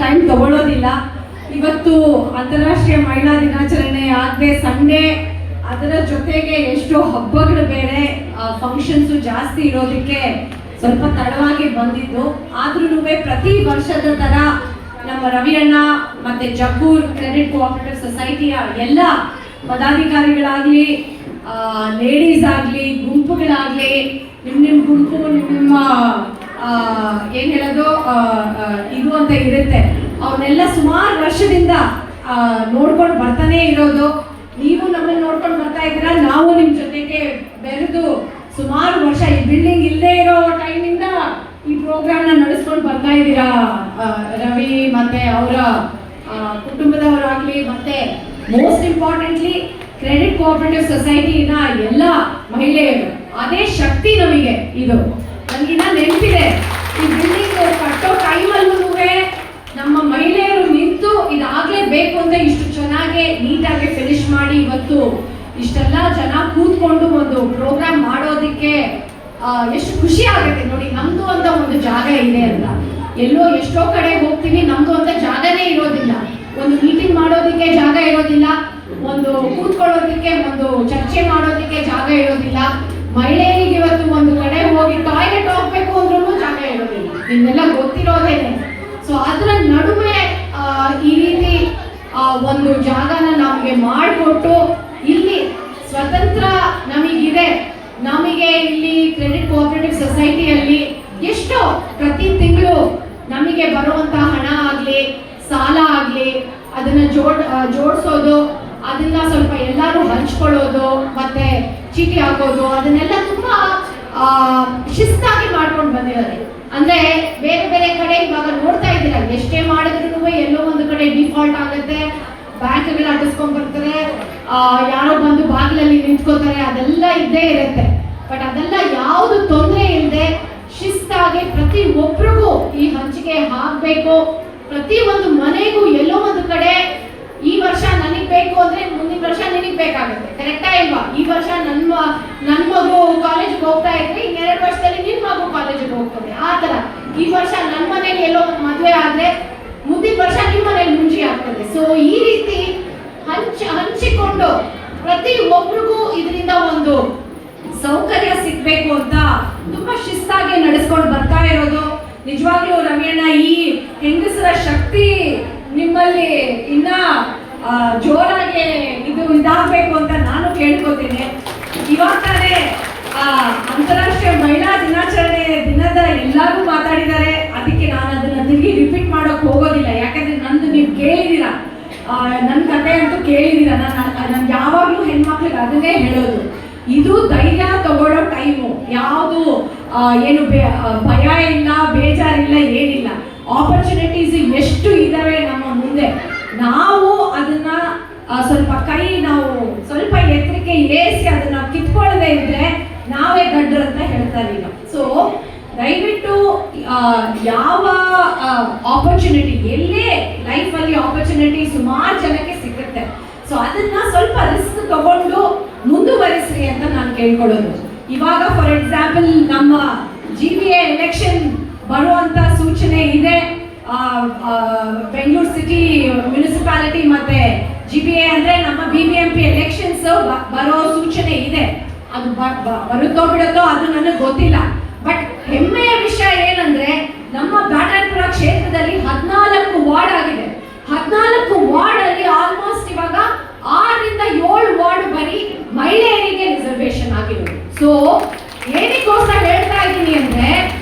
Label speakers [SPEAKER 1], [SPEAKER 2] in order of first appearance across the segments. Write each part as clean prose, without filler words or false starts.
[SPEAKER 1] Time ತಗೊಳ್ಳೋದಿಲ್ಲ. ಇವತ್ತು ಅಂತಾರಾಷ್ಟ್ರೀಯ ಮಹಿಳಾ ದಿನಾಚರಣೆ ಆಗದೆ ಸಂಡೇ, ಅದರ ಜೊತೆಗೆ ಎಷ್ಟೋ ಹಬ್ಬಗಳು ಬೇರೆ, ಫಂಕ್ಷನ್ಸು ಜಾಸ್ತಿ ಇರೋದಕ್ಕೆ ಸ್ವಲ್ಪ ತಡವಾಗಿ ಬಂದಿದ್ದು. ಆದ್ರೂ ಪ್ರತಿ ವರ್ಷದ ಥರ ನಮ್ಮ ರವಿ ಅಣ್ಣ ಮತ್ತು ಜಕ್ಕೂರ್ ಕ್ರೆಡಿಟ್ ಕೋಆಪರೇಟಿವ್ ಸೊಸೈಟಿಯ ಎಲ್ಲ ಪದಾಧಿಕಾರಿಗಳಾಗಲಿ, ಲೇಡೀಸ್ ಆಗಲಿ, ಗುಂಪುಗಳಾಗಲಿ, ನಿಮ್ಮ ಗುಂಪು ನಿಮ್ಮ ಏನು ಹೇಳೋದು ಇದು ಅಂತ ಇರುತ್ತೆ, ಅವನ್ನೆಲ್ಲ ಸುಮಾರು ವರ್ಷದಿಂದ ನೋಡ್ಕೊಂಡು ಬರ್ತಾನೆ ಇರೋದು. ನೀವು ನಮ್ಮನ್ನು ನೋಡ್ಕೊಂಡು ಬರ್ತಾ ಇದ್ದೀರಾ, ನಾವು ನಿಮ್ಮ ಜೊತೆಗೆ ಬೆರೆದು ಸುಮಾರು ವರ್ಷ ಈ ಬಿಲ್ಡಿಂಗ್ ಇಲ್ಲದೆ ಇರೋ ಟೈಮಿಂದ ಈ ಪ್ರೋಗ್ರಾಮ್ನ ನಡೆಸ್ಕೊಂಡು ಬರ್ತಾ ಇದ್ದೀರಾ. ರವಿ ಮತ್ತು ಅವರ ಕುಟುಂಬದವರಾಗಲಿ, ಮತ್ತು ಮೋಸ್ಟ್ ಇಂಪಾರ್ಟೆಂಟ್ಲಿ ಕ್ರೆಡಿಟ್ ಕೋಆಪರೇಟಿವ್ ಸೊಸೈಟಿನ ಎಲ್ಲ ಮಹಿಳೆಯರು, ಅದೇ ಶಕ್ತಿ ನಮಗೆ. ಇದು ನನಗಿನ್ನ ನೆನಪಿದೆ, ಈ ಬಿಲ್ಡಿಂಗ್ ಕಟ್ಟೋ ಟೈಮಲ್ಲೂ ನಮ್ಮ ಮಹಿಳೆಯರು ನಿಂತು ಇದಾಗಲೇಬೇಕು ಅಂತ ಇಷ್ಟು ಚೆನ್ನಾಗಿ ನೀಟಾಗಿ ಫಿನಿಶ್ ಮಾಡಿ ಇವತ್ತು ಇಷ್ಟೆಲ್ಲ ಜನ ಕೂತ್ಕೊಂಡು ಒಂದು ಪ್ರೋಗ್ರಾಮ್ ಮಾಡೋದಕ್ಕೆ ಎಷ್ಟು ಖುಷಿ ಆಗುತ್ತೆ ನೋಡಿ. ನಮ್ದು ಅಂತ ಒಂದು ಜಾಗ ಇದೆ ಅಂತ, ಎಲ್ಲೋ ಎಷ್ಟೋ ಕಡೆ ಹೋಗ್ತೀವಿ, ನಮ್ದು ಅಂತ ಜಾಗನೇ ಇರೋದಿಲ್ಲ, ಒಂದು ಮೀಟಿಂಗ್ ಮಾಡೋದಕ್ಕೆ ಜಾಗ ಇರೋದಿಲ್ಲ, ಒಂದು ಕೂತ್ಕೊಳ್ಳೋದಕ್ಕೆ, ಒಂದು ಚರ್ಚೆ ಮಾಡೋದಕ್ಕೆ ಜಾಗ ಇರೋದಿಲ್ಲ. ಮಹಿಳೆಯರಿಗೆ ಇವತ್ತು ಒಂದು ಕಡೆ ಹೋಗಿ ಟಾಯ್ಲೆಟ್ ಹೋಗ್ಬೇಕು ಅಂದ್ರೂ ಜಾಗ ಇರೋದಿಲ್ಲ, ನಿಮ್ಮೆಲ್ಲ ಗೊತ್ತಿರೋದೇನೆ. ಸೊ ಅದರ ನಡುವೆ ಈ ರೀತಿ ಒಂದು ಜಾಗನ ನಮಗೆ ಮಾಡಿಕೊಟ್ಟು ಇಲ್ಲಿ ಸ್ವತಂತ್ರ ನಮಗಿದೆ. ನಮಗೆ ಇಲ್ಲಿ ಕ್ರೆಡಿಟ್ ಕೋಆಪರೇಟಿವ್ ಸೊಸೈಟಿಯಲ್ಲಿ ಎಷ್ಟೋ ಪ್ರತಿ ತಿಂಗಳು ನಮಗೆ ಬರುವಂತಹ ಹಣ ಆಗಲಿ, ಸಾಲ ಆಗಲಿ, ಅದನ್ನ ಜೋಡಿಸೋದು, ಅದನ್ನ ಸ್ವಲ್ಪ ಎಲ್ಲರೂ ಹಂಚ್ಕೊಳ್ಳೋದು, ಮತ್ತೆ ಚೀಟಿ ಹಾಕೋದು, ಅದನ್ನೆಲ್ಲ ತುಂಬಾ ಶಿಸ್ತಾಗಿ ಮಾಡ್ಕೊಂಡು ಬಂದಿದ್ದಾರೆ. ಅಂದ್ರೆ ಬೇರೆ ಬೇರೆ ಕಡೆ ಇವಾಗ ನೋಡ್ತಾ ಇದ್ದೀರಾ, ಎಷ್ಟೇ ಮಾಡಿದ್ರು ಎಲ್ಲೋ ಒಂದು ಕಡೆ ಡಿಫಾಲ್ಟ್ ಆಗುತ್ತೆ, ಬ್ಯಾಂಕ್ಗಳು ಅಟ್ಟಿಸ್ಕೊಂಡ್ ಬರ್ತಾರೆ, ಯಾರೋ ಬಂದು ಬಾಗಿಲಲ್ಲಿ ನಿಂತ್ಕೋತಾರೆ, ಅದೆಲ್ಲ ಇದ್ದೇ ಇರುತ್ತೆ. ಬಟ್ ಅದೆಲ್ಲ ಯಾವುದು ತೊಂದರೆ ಇಲ್ಲದೆ ಶಿಸ್ತಾಗಿ ಪ್ರತಿ ಒಬ್ರಿಗೂ ಈ ಹಂಚಿಕೆ ಹಾಕಬೇಕು. ಪ್ರತಿ ಒಂದು ಮನೆಗೂ ಎಲ್ಲೋ ಒಂದು ಕಡೆ ಈ ವರ್ಷ ನನಗ್ ಬೇಕು ಅಂದ್ರೆ ಮುಂದಿನ ವರ್ಷ ನಿನಗ್ ಬೇಕಾಗುತ್ತೆ, ಕರೆಕ್ಟಾ ಇಲ್ವಾ? ಈ ವರ್ಷ ನನ್ನ ಮಗು ಕಾಲೇಜಿಗೆ ಹೋಗ್ತಾ ಇದ್ರೆ ಇನ್ನೆರಡು ವರ್ಷದಲ್ಲಿ ನಿನ್ ಮಗು ಕಾಲೇಜಿಗೆ ಹೋಗ್ತದೆ. ಆ ತರ ಈ ವರ್ಷ ನನ್ನ ಮನೇಲಿ ಎಲ್ಲೋ ಒಂದು ಮದುವೆ ಆದ್ರೆ ಮುಂದಿನ ವರ್ಷ ನಿಮ್ಮ ಮನೇಲಿ ಮುಂಚೆ ಆಗ್ತದೆ. ಸೊ ಈ ರೀತಿ ಹಂಚಿಕೊಂಡು ಪ್ರತಿ ಒಬ್ರಿಗೂ ಇದರಿಂದ ಒಂದು ಸೌಕರ್ಯ ಸಿಗ್ಬೇಕು ಅಂತ ತುಂಬಾ ಶಿಸ್ತಾಗಿ ನಡೆಸ್ಕೊಂಡು ಬರ್ತಾ ಇರೋದು. ನಿಜವಾಗ್ಲೂ ರವಿಯಣ್ಣ, ಈ ಹೆಂಗಸರ ಶಕ್ತಿ ನಿಮ್ಮಲ್ಲಿ ಇನ್ನ ಜೋರಾಗಿ ಇದಾಗಬೇಕು ಅಂತ ನಾನು ಕೇಳ್ಕೊತೀನಿ. ಇವಾಗ ತಾನೇ ಅಂತಾರಾಷ್ಟ್ರೀಯ ಮಹಿಳಾ ದಿನಾಚರಣೆ ದಿನದ ಎಲ್ಲರೂ ಮಾತಾಡಿದ್ದಾರೆ, ಅದಕ್ಕೆ ನಾನು ಅದನ್ನ ತಿರುಗಿ ರಿಪೀಟ್ ಮಾಡೋಕೆ ಹೋಗೋದಿಲ್ಲ. ಯಾಕಂದ್ರೆ ನಂದು ನೀವು ಕೇಳಿದ್ದೀರಾ, ನನ್ನ ಕತೆ ಅಂತೂ ಕೇಳಿದ್ದೀರಾ. ನಾನು ಯಾವಾಗಲೂ ಹೆಣ್ಮಕ್ಳಿಗೆ ಅದನ್ನೇ ಹೇಳೋದು, ಇದು ಧೈರ್ಯ ತಗೊಳ್ಳೋ ಟೈಮು. ಯಾವುದು ಏನು ಭಯ ಇಲ್ಲ, ಬೇಜಾರಿಲ್ಲ, ಏನಿಲ್ಲ. ಆಪರ್ಚುನಿಟೀಸ್ ಎಷ್ಟು ಇದಾವೆ ನಮ್ಮ ಮುಂದೆ. ನಾವು ಅದನ್ನ ನಾವು ಸ್ವಲ್ಪ ಎತ್ತರಕ್ಕೆ ಏರಿಸಿ ಅದನ್ನ ಕಿತ್ಕೊಳ್ಳದೆ ಇದ್ರೆ ನಾವೇ ಗಡ್ರು ಅಂತ ಹೇಳ್ತಾರೆ ಈಗ. ಸೊ ದಯವಿಟ್ಟು ಯಾವ ಆಪರ್ಚುನಿಟಿ, ಎಲ್ಲೇ ಲೈಫಲ್ಲಿ ಆಪರ್ಚುನಿಟಿ ಸುಮಾರು ಜನಕ್ಕೆ ಸಿಗುತ್ತೆ. ಸೊ ಅದನ್ನ ಸ್ವಲ್ಪ ರಿಸ್ಕ್ ತಗೊಂಡು ಮುಂದುವರಿಸ್ರಿ ಅಂತ ನಾನು ಕೇಳ್ಕೊಳ್ಳೋದು. ಇವಾಗ ಫಾರ್ ಎಕ್ಸಾಂಪಲ್ ನಮ್ಮ GBA ಎಲೆಕ್ಷನ್ ಬರುವಂತ ಸೂಚನೆ ಇದೆ. ಬೆಂಗಳೂರು ಸಿಟಿ ಮುನ್ಸಿಪಾಲಿಟಿ ಮತ್ತೆ GBA ಅಂದ್ರೆ ನಮ್ಮ BBMP ಎಲೆಕ್ಷನ್ಸ್ ಬರೋ ಸೂಚನೆ ಇದೆ. ಅದು ಬರುತ್ತೋ ಬಿಡುತ್ತೋ ಅದು ನನಗೆ ಗೊತ್ತಿಲ್ಲ. ಬಟ್ ಹೆಮ್ಮೆಯ ವಿಷಯ ಏನಂದ್ರೆ ನಮ್ಮ ಬ್ಯಾಟನ್ಪುರ ಕ್ಷೇತ್ರದಲ್ಲಿ 14 ವಾರ್ಡ್ ಆಗಿದೆ. 14 ವಾರ್ಡ್ ಅಲ್ಲಿ ಆಲ್ಮೋಸ್ಟ್ ಇವಾಗ 6 ರಿಂದ 7 ವಾರ್ಡ್ ಬರೀ ಮಹಿಳೆಯರಿಗೆ ರಿಸರ್ವೇಶನ್ ಆಗಿದೆ. ಸೊ ಏನಕ್ಕೋಸ್ಕರ ಹೇಳ್ತಾ ಇದ್ದೀನಿ ಅಂದ್ರೆ,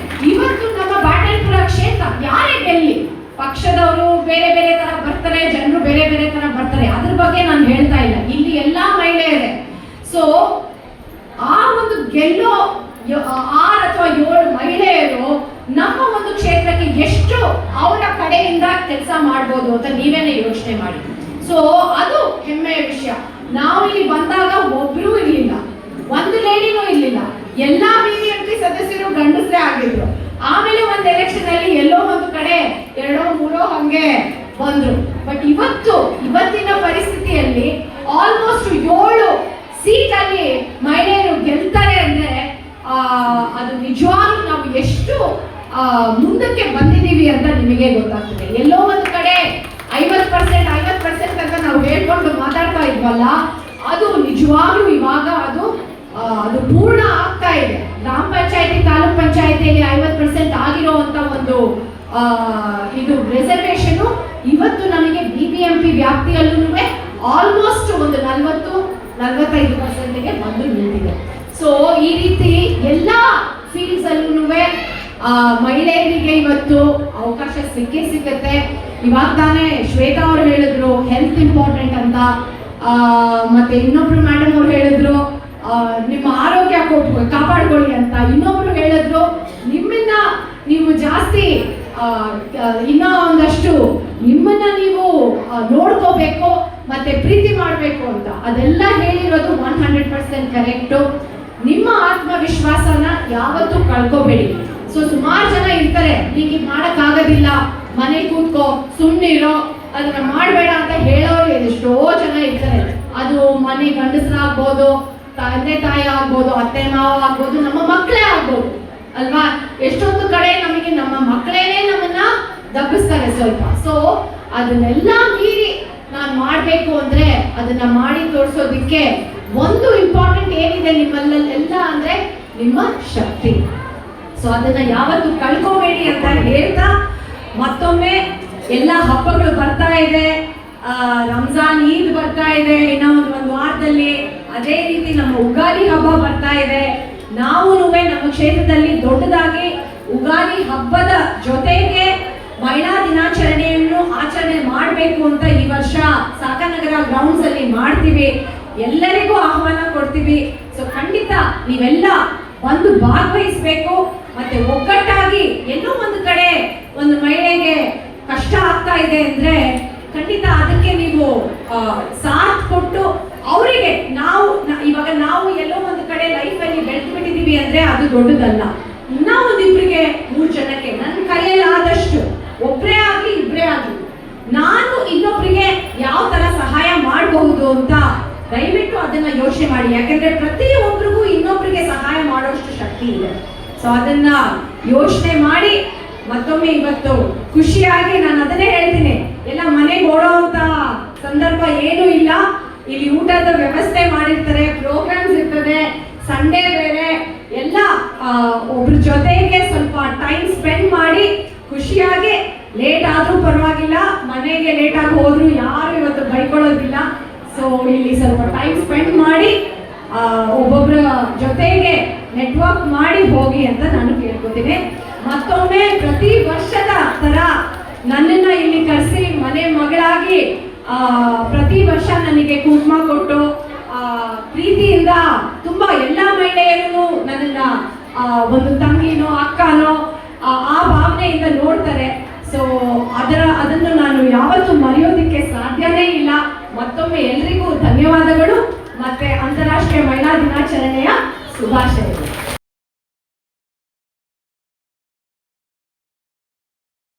[SPEAKER 1] ಇವತ್ತು ನಮ್ಮ ಬ್ಯಾಟನ್ಪುರ ಕ್ಷೇತ್ರ ಯಾರೇ ಗೆಲ್ಲಿ, ಪಕ್ಷದವರು ಬೇರೆ ಬೇರೆ ತರ ಬರ್ತಾರೆ, ಜನರು ಬೇರೆ ಬೇರೆ ತರ ಬರ್ತಾರೆ, ಅದ್ರ ಬಗ್ಗೆ ನಾನು ಹೇಳ್ತಾ ಇಲ್ಲ. ಇಲ್ಲಿ ಎಲ್ಲಾ ಮಹಿಳೆಯರೇ. ಸೊ ಆ ಒಂದು ಗೆಲ್ಲೋ 6 ಅಥವಾ 7 ಮಹಿಳೆಯರು ನಮ್ಮ ಒಂದು ಕ್ಷೇತ್ರಕ್ಕೆ ಎಷ್ಟು ಅವರ ಕಡೆಯಿಂದ ಕೆಲಸ ಮಾಡ್ಬೋದು ಅಂತ ನೀವೇನೆ ಯೋಚನೆ ಮಾಡಿ. ಸೊ ಅದು ಹೆಮ್ಮೆಯ ವಿಷಯ. ನಾವು ಇಲ್ಲಿ ಬಂದಾಗ ಒಬ್ರು ಇರ್ಲಿಲ್ಲ, ಒಂದು ಲೇಡಿನೂ ಇರ್ಲಿಲ್ಲ, ಎಲ್ಲಾ BBMP ಸದಸ್ಯರು ಗಂಡಸರೇ ಆಗಿದ್ರು. ಆಮೇಲೆ ಒಂದು ಎಲೆಕ್ಷನ್ ಅಲ್ಲಿ ಎಲ್ಲೋ ಒಂದು ಕಡೆ 2-3 ಹಂಗೆ ಬಂದ್ರು. ಬಟ್ ಇವತ್ತಿನ ಪರಿಸ್ಥಿತಿಯಲ್ಲಿ ಆಲ್ಮೋಸ್ಟ್ 7 ಸೀಟ್ ಅಲ್ಲಿ ಮಹಿಳೆಯರು ಗೆಲ್ತಾರೆ ಅಂದ್ರೆ ಅದು ನಿಜವಾಗ್ಲೂ ನಾವು ಎಷ್ಟು ಮುಂದಕ್ಕೆ ಬಂದಿದ್ದೀವಿ ಅಂತ ನಿಮಗೆ ಗೊತ್ತಾಗ್ತದೆ. ಎಲ್ಲೋ ಒಂದು ಕಡೆ ಇಲ್ವಲ್ಲ, ಅದು ನಿಜವಾಗ್ಲೂ ಇವಾಗ ಅದು ಪೂರ್ಣ ಆಗ್ತಾ ಇದೆ. ಗ್ರಾಮ ಪಂಚಾಯತಿ ತಾಲೂಕ್ ಪಂಚಾಯತಿಯಲ್ಲಿ 50% ಆಗಿರುವಂತ ಒಂದು ಇದು ರಿಸರ್ವೇಶನ್ ಇವತ್ತು ನಮಗೆ BBMP ವ್ಯಾಪ್ತಿಯಲ್ಲೂ ಆಲ್ಮೋಸ್ಟ್ ಒಂದು 40-45%ಗೆ ಬಂದು ನಿಂತಿದೆ. ಸೊ ಈ ರೀತಿ ಎಲ್ಲ ಫೀಲ್ಡ್ಸ್ ಅಲ್ಲೂ ಮಹಿಳೆಯರಿಗೆ ಇವತ್ತು ಅವಕಾಶ ಸಿಗುತ್ತೆ. ಇವಾಗ ತಾನೇ ಶ್ವೇತಾ ಅವರು ಹೇಳಿದ್ರು ಹೆಲ್ತ್ ಇಂಪಾರ್ಟೆಂಟ್ ಅಂತ, ಮತ್ತೆ ಇನ್ನೊಬ್ರು ಮೇಡಮ್ ಅವ್ರು ಹೇಳಿದ್ರು ನಿಮ್ಮ ಆರೋಗ್ಯ ಕಾಪಾಡ್ಕೊಳ್ಳಿ ಅಂತ, ಇನ್ನೊಬ್ರು ಹೇಳಿದ್ರು ನಿಮ್ಮನ್ನ ನೀವು ಜಾಸ್ತಿ ಇನ್ನೂ ಒಂದಷ್ಟು ನಿಮ್ಮನ್ನ ನೀವು ನೋಡ್ಕೋಬೇಕು ಮತ್ತೆ ಪ್ರೀತಿ ಮಾಡಬೇಕು ಅಂತ. ಅದೆಲ್ಲ ಹೇಳಿರೋದು 100% ಕರೆಕ್ಟು. ನಿಮ್ಮ ಆತ್ಮವಿಶ್ವಾಸನ ಯಾವತ್ತೂ ಕಳ್ಕೋಬೇಡಿ. ಸೊ ಸುಮಾರು ಜನ ಇರ್ತಾರೆ, ನಿಂಗೆ ಮಾಡೋಕ್ಕಾಗೋದಿಲ್ಲ, ಮನೆ ಕೂತ್ಕೋ, ಸುಮ್ಮನಿರೋ, ಅದನ್ನ ಮಾಡಬೇಡ ಅಂತ ಹೇಳೋರು ಎಷ್ಟೋ ಜನ ಇರ್ತಾರೆ. ಅದು ಮನೆ ಗಂಡಸರಾಗ್ಬೋದು, ತಂದೆ ತಾಯಿ ಆಗ್ಬೋದು, ಅತ್ತೆ ಮಾವ ಆಗ್ಬೋದು, ನಮ್ಮ ಮಕ್ಕಳೇ ಆಗ್ಬೋದು ಅಲ್ವಾ. ಎಷ್ಟೊಂದು ಕಡೆ ನಮಗೆ ನಮ್ಮ ಮಕ್ಕಳೇನೆ ನಮ್ಮನ್ನ ದಬ್ಬಿಸ್ತಾರೆ ಸ್ವಲ್ಪ. ಸೊ ಅದನ್ನೆಲ್ಲ ಮೀರಿ ನಾನು ಮಾಡಬೇಕು ಅಂದ್ರೆ ಅದನ್ನ ಮಾಡಿ ತೋರಿಸೋದಿಕ್ಕೆ ಒಂದು ಇಂಪಾರ್ಟೆಂಟ್ ಏನಿದೆ ನಿಮ್ಮಲ್ಲೆಲ್ಲ ಅಂದ್ರೆ ನಿಮ್ಮ ಶಕ್ತಿ. ಸೊ ಅದನ್ನ ಯಾವತ್ತೂ ಕಳ್ಕೋಬೇಡಿ ಅಂತ ಹೇಳ್ತಾ, ಮತ್ತೊಮ್ಮೆ ಎಲ್ಲ ಹಬ್ಬಗಳು ಬರ್ತಾ ಇದೆ. ರಂಜಾನ್ ಈದ್ ಬರ್ತಾ ಇದೆ ಇನ್ನೂ ಒಂದು ವಾರದಲ್ಲಿ. ಅದೇ ರೀತಿ ನಮ್ಮ ಉಗಾದಿ ಹಬ್ಬ ಬರ್ತಾ ಇದೆ. ನಾವು ನಮ್ಮ ಕ್ಷೇತ್ರದಲ್ಲಿ ದೊಡ್ಡದಾಗಿ ಉಗಾದಿ ಹಬ್ಬದ ಜೊತೆಗೆ ಮಹಿಳಾ ದಿನಾಚರಣೆಯನ್ನು ಆಚರಣೆ ಮಾಡಬೇಕು ಅಂತ ಈ ವರ್ಷ ಸಾಕನಗರ ಗ್ರೌಂಡ್ಸ್ ಅಲ್ಲಿ ಮಾಡ್ತೀವಿ. ಎಲ್ಲರಿಗೂ ಆಹ್ವಾನ ಕೊಡ್ತೀವಿ. ಸೊ ಖಂಡಿತ ನೀವೆಲ್ಲ ಬಂದು ಭಾಗವಹಿಸ್ಬೇಕು. ಮತ್ತೆ ಒಗ್ಗಟ್ಟಾಗಿ ಎಲ್ಲೋ ಒಂದು ಕಡೆ ಒಂದು ಮಹಿಳೆಗೆ ಕಷ್ಟ ಆಗ್ತಾ ಇದೆ ಅಂದ್ರೆ ಖಂಡಿತ ಅದಕ್ಕೆ ನೀವು ಸಾಥ್ ಕೊಟ್ಟು ಅವರಿಗೆ ಇವಾಗ ನಾವು ಎಲ್ಲೋ ಒಂದು ಕಡೆ ಲೈಫಲ್ಲಿ ಬೆಳೆದು ಬಿಟ್ಟಿದೀವಿ ಅಂದ್ರೆ ಅದು ದೊಡ್ಡದಲ್ಲ. ಇನ್ನ ಒಂದಿಬ್ರಿಗೆ 3 ಜನಕ್ಕೆ ನನ್ನ ಕೈಯಲ್ಲಿ ಆದಷ್ಟು, ಒಬ್ಬರೇ ಆಗ್ಲಿ ಇಬ್ಬರೇ ಆಗ್ಲಿ, ನಾನು ಇನ್ನೊಬ್ರಿಗೆ ಯಾವ ತರ ಸಹಾಯ ಮಾಡಬಹುದು ಅಂತ ದಯವಿಟ್ಟು ಅದನ್ನ ಯೋಚನೆ ಮಾಡಿ. ಯಾಕಂದ್ರೆ ಪ್ರತಿಯೊಬ್ಬರಿಗೂ ಇನ್ನೊಬ್ರಿಗೆ ಸಹಾಯ ಮಾಡೋಷ್ಟು ಶಕ್ತಿ ಇದೆ. ಸೊ ಅದನ್ನ ಯೋಚನೆ ಮಾಡಿ ಮತ್ತೊಮ್ಮೆ ಇವತ್ತು ಖುಷಿಯಾಗಿ ನಾನು ಅದನ್ನೇ ಹೇಳ್ತೀನಿ, ಎಲ್ಲ ಮನೆಗೆ ಓಡೋಂತ ಸಂದರ್ಭ ಏನೂ ಇಲ್ಲ. ಇಲ್ಲಿ ಊಟದ ವ್ಯವಸ್ಥೆ ಮಾಡಿರ್ತಾರೆ, ಪ್ರೋಗ್ರಾಮ್ಸ್ ಇರ್ತದೆ, ಸಂಡೇ ಬೇರೆ ಎಲ್ಲ ಒಬ್ರ ಜೊತೆಗೆ ಸ್ವಲ್ಪ ಟೈಮ್ ಸ್ಪೆಂಡ್ ಮಾಡಿ ಖುಷಿಯಾಗಿ, ಲೇಟ್ ಆದ್ರೂ ಪರವಾಗಿಲ್ಲ, ಮನೆಗೆ ಲೇಟ್ ಆಗಿ ಹೋದ್ರು ಯಾರು ಇವತ್ತು ಬೈಕೊಳ್ಳೋದಿಲ್ಲ. ಸೊ ಇಲ್ಲಿ ಸ್ವಲ್ಪ ಟೈಮ್ ಸ್ಪೆಂಡ್ ಮಾಡಿ ಒಬ್ಬೊಬ್ಬರ ಜೊತೆಗೆ ನೆಟ್ವರ್ಕ್ ಮಾಡಿ ಹೋಗಿ ಅಂತ ನಾನು ಕೇಳ್ಕೊತೀನಿ. ಮತ್ತೊಮ್ಮೆ ಪ್ರತಿ ವರ್ಷದ ತರ ನನ್ನನ್ನ ಇಲ್ಲಿ ಕರೆಸಿ ಮನೆ ಮಗಳಾಗಿ ಪ್ರತಿ ವರ್ಷ ನನಗೆ ಕುಂಕುಮ ಕೊಟ್ಟು ಪ್ರೀತಿಯಿಂದ ತುಂಬಾ ಎಲ್ಲ ಮಹಿಳೆಯರು ನನ್ನನ್ನ ಒಂದು ತಂಗಿನೋ ಅಕ್ಕನೋ ಆ ಭಾವನೆಯಿಂದ ನೋಡ್ತಾರೆ. ಸೊ ಅದನ್ನು ನಾನು ಯಾವತ್ತೂ ಮರೆಯೋದಕ್ಕೆ ಸಾಧ್ಯನೇ ಇಲ್ಲ. ಮತ್ತೊಮ್ಮೆ ಎಲ್ರಿಗೂ ಧನ್ಯವಾದಗಳು. ಮತ್ತೆ ಅಂತಾರಾಷ್ಟ್ರೀಯ ಮಹಿಳಾ ದಿನಾಚರಣೆಯ ಶುಭಾಶಯಗಳು.